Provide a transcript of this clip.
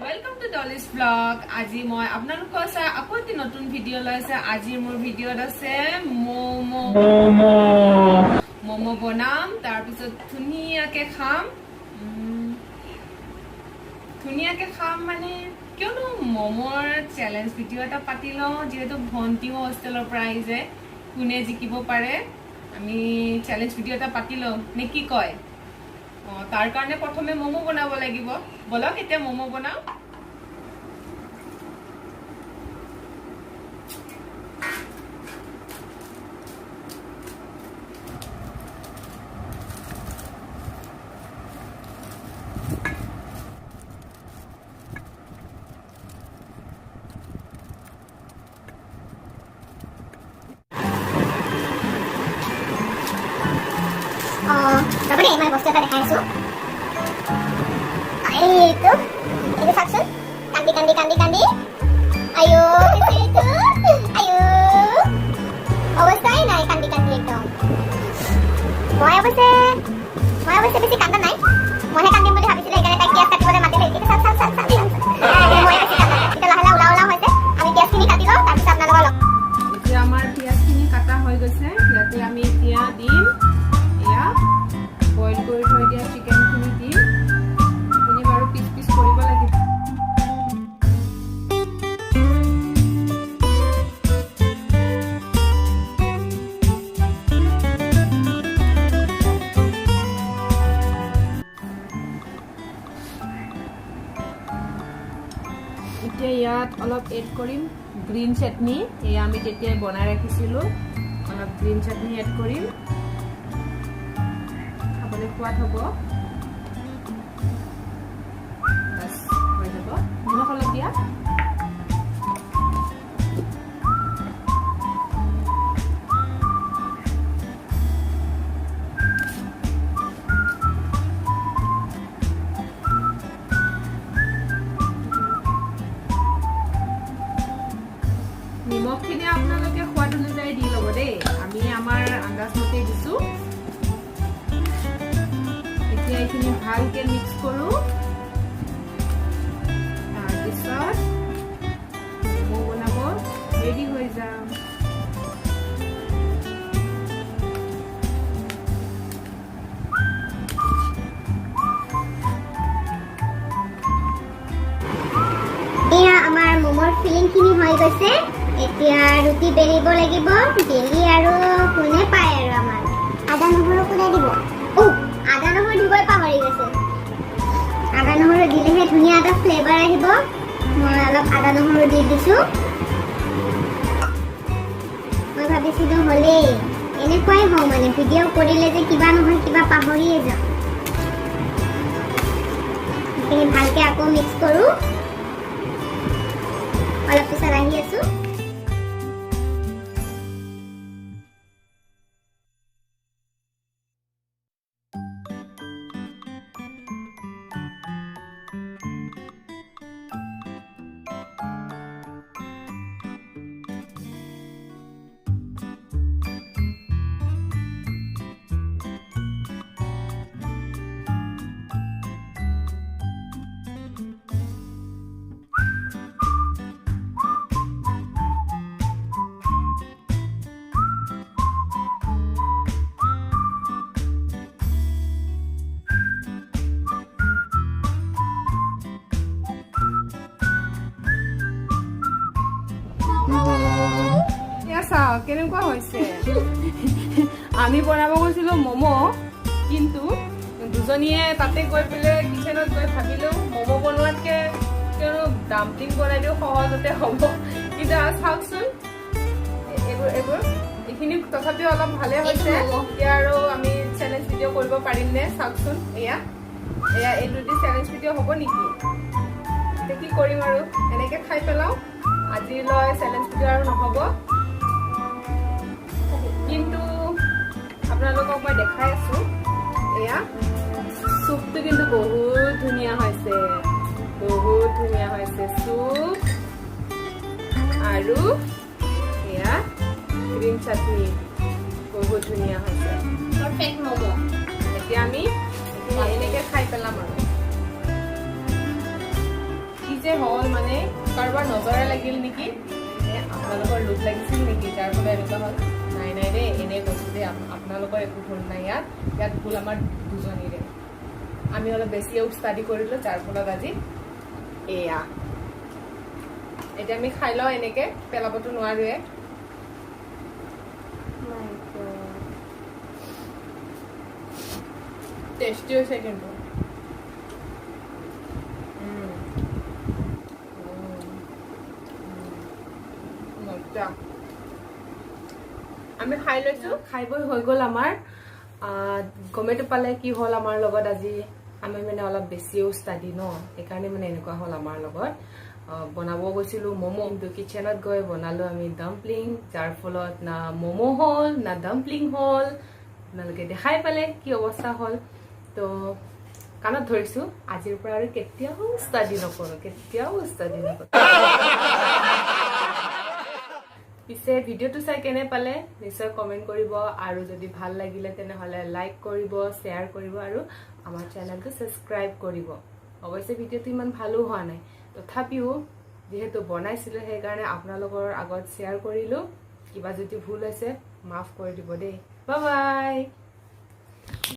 Welcome to Dolly's Vlog. আজি মই আপোনালোকৰ আছে আকৌ এটি নতুন ভিডিও লৈছে। আজি মোৰ ভিডিওত আছে মোমো বনাম, তাৰ পিছত ধুনিয়াকে খাম মানে কিয়নো মোমোৰ চ্যালেঞ্জ ভিডিও এটা পাতি লওঁ, যেহেতু ভন্টিও হোষ্টেলৰ পৰা আহিছে, কোনে জিকিব পাৰে আমি চ্যালেঞ্জ ভিডিও এটা পাতি লওঁ নে কি কয়। তাৰ কাৰণে প্ৰথমে মোমো বনাব লাগিব। বলক এতিয়া মোমো বনাও। Tapi ini bos kita dekat su. Itu saksi. Kandi. Ayo, itu. Ayo. Awas tay naik kandi itu. Mau apa sih besi kanda naik? Mau kandi boleh habis lagi karena kias kati boleh mati lagi. Itu sat. Mau apa sih kanda? Kita ulah hoise. Ami kias kini kati lo, tapi sab nalolo. Itu amar kias kini kata hoi gose. Yate ami tia dim. Ya. Boil কৰি থৈ দিয়া chicken খিনি দিম, খিনি বাৰু piece কৰিব লাগিব। এতিয়া ইয়াত অলপ এড কৰিম গ্ৰীণ চাটনি, এয়া আমি তেতিয়াই বনাই ৰাখিছিলো। অলপ গ্ৰীণ চাটনি এড কৰিম, সোৱাদ হ'ব। বাস হৈ যাব। নিমখ অলপ দিয়া। নিমখখিনি আপোনালোকে সোৱাদ অনুযায়ী দি ল'ব দেই। আমি আমাৰ আন্দাজ মতে দিছো। এইখিনি ভালকে মিক্স কৰো, তাৰপিছত মোমো বনাব ৰেডি হৈ যাম। এয়া আমাৰ মোমোৰ ফিলিং খিনি হৈ গৈছে। এতিয়া ৰুটি বেলিব লাগিব। বেলি আৰু কোনে পায় আৰু আমাৰ আদা নহৰু কোনে দিব? আদা নহৰু দিবই পাহৰি গৈছে। আদা নহৰু দিলেহে ধুনীয়া এটা ফ্লেভাৰ আহিব। মই অলপ আদা নহৰু দি দিছো। মই ভাবিছিলো হ'লেই এনেকুৱাই হওঁ, মানে ভিডিঅ' কৰিলে যে কিবা নহয় কিবা পাহৰিয়ে যাওঁ। সেইখিনি ভালকে আকৌ মিক্স কৰো। অলপ পিছত আহি আছো। কেনেকুৱা হৈছে? আমি বনাব গৈছিলো মমো, কিন্তু দুজনীয়ে তাতে গৈ পেলাই কিচেনত গৈ ভাবিলো মমো বনোৱাতকে কিয়নো ডাম্পলিং বনাই দিও সহজতে হ'ব। কিন্তু চাওকচোন এইখিনি তথাপিও অলপ ভালে হৈছে। এতিয়া আৰু আমি চেলেঞ্জ ভিডিঅ' কৰিব পাৰিম নে? চাওকচোন এয়া এইটো দি চেলেঞ্জ ভিডিঅ' হ'ব নেকি? এতিয়া কি কৰিম আৰু এনেকে খাই পেলাওঁ। আজিলৈ চেলেঞ্জ ভিডিঅ' আৰু নহ'ব, কিন্তু আপোনালোকক মই দেখাই আছো। এয়া চুপটো কিন্তু বহুত ধুনীয়া হৈছে চুপ। আৰু এয়া গ্ৰীণ চাটনি বহুত ধুনীয়া হৈছে। পাৰফেক্ট মোমো। এতিয়া আমি এনেকে খাই পেলাম আৰু যে হ'ল মানে কাৰোবাৰ নজৰে লাগিল নেকি আপোনালোকৰ লোক লাগিছিল নেকি যাৰ ফলত এনেকুৱা হ'ল নাই নাই দেই এনেই কৈছোঁ যে আপোনালোকৰ একো ভুল নাই ইয়াত ভুল আমাৰ দুজনীৰে আমি অলপ বেছিয়ে ষ্টাডি কৰিলোঁ যাৰ ফলত আজি এয়া এতিয়া আমি খাই লওঁ এনেকৈ পেলাবতো নোৱাৰোৱে টেষ্টি হৈছে কিন্তু আমি খাই লৈছো খাই বৈ হৈ গ'ল আমাৰ গমেটো পালে কি হ'ল আমাৰ লগত আজি আমি মানে অলপ বেছিও ষ্টাডি ন সেইকাৰণে মানে এনেকুৱা হ'ল আমাৰ লগত বনাব গৈছিলোঁ ম'ম' কিন্তু কিচেনত গৈ বনালোঁ আমি ডাম্পলিং যাৰ ফলত না ম'ম' হ'ল না ডাম্পলিং হ'ল আপোনালোকে দেখাই পালে কি অৱস্থা হ'ল তো কাণত ধৰিছোঁ আজিৰ পৰা আৰু কেতিয়াও ষ্টাডি নকৰোঁ পিছে ভিডিঅ'টো চাই কেনে পালে নিশ্চয় কমেণ্ট কৰিব আৰু যদি ভাল লাগিলে তেনেহ'লে লাইক কৰিব শ্বেয়াৰ কৰিব আৰু আমাৰ চেনেলটো ছাবস্ক্ৰাইব কৰিব অৱশ্যে ভিডিঅ'টো ইমান ভালো হোৱা নাই তথাপিও যিহেতু বনাইছিলোঁ সেইকাৰণে আপোনালোকৰ আগত শ্বেয়াৰ কৰিলোঁ কিবা যদি ভুল হৈছে মাফ কৰি দিব দেই বাই বাই